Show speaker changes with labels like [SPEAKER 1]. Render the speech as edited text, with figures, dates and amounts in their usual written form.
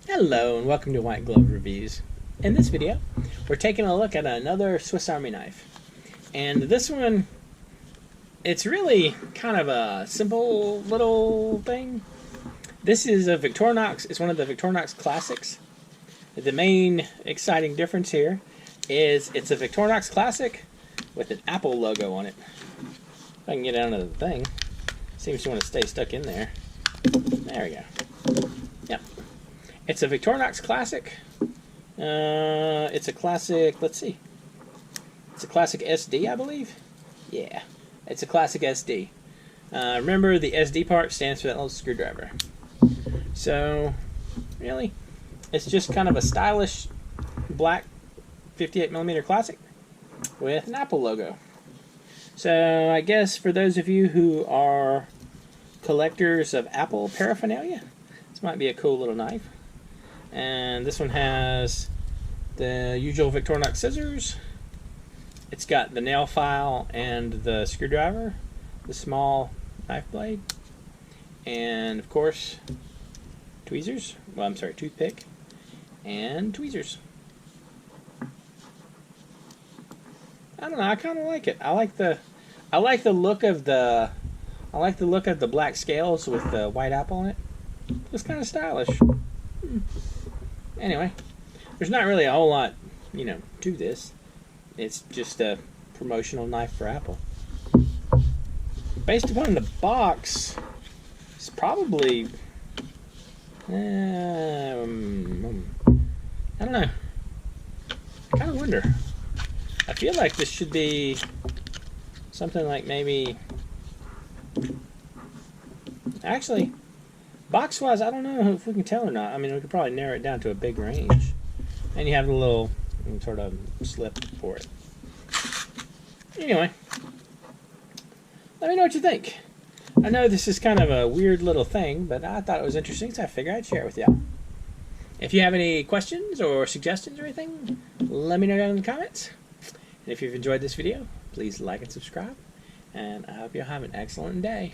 [SPEAKER 1] Hello and welcome to White Glove Reviews. In this video, we're taking a look at another Swiss Army knife. And this one, it's really kind of a simple little thing. This is a Victorinox, it's one of the Victorinox classics. The main exciting difference here is it's a Victorinox classic with an Apple logo on it. If I can get it out of the thing, seems to want to stay stuck in there. There we go. Yep. It's a Victorinox classic. It's a classic, let's see. It's a classic SD, I believe. Yeah, it's a classic SD. Remember, the SD part stands for that little screwdriver. So, really, it's just kind of a stylish black 58mm classic with an Apple logo. So, I guess for those of you who are collectors of Apple paraphernalia, this might be a cool little knife. And this one has the usual Victorinox scissors. It's got the nail file and the screwdriver, the small knife blade, and of course tweezers. Well, I'm sorry, toothpick and tweezers. I don't know. I kind of like it. I like the look of the black scales with the white apple on it. It's kind of stylish. Anyway, there's not really a whole lot, to this. It's just a promotional knife for Apple. Based upon the box, it's probably, I don't know. I kind of wonder. I feel like this should be something like maybe, actually, box-wise, I don't know if we can tell or not. I mean, we could probably narrow it down to a big range. And you have a little sort of slip for it. Anyway, let me know what you think. I know this is kind of a weird little thing, but I thought it was interesting, so I figured I'd share it with y'all. If you have any questions or suggestions or anything, let me know down in the comments. And if you've enjoyed this video, please like and subscribe. And I hope you'll have an excellent day.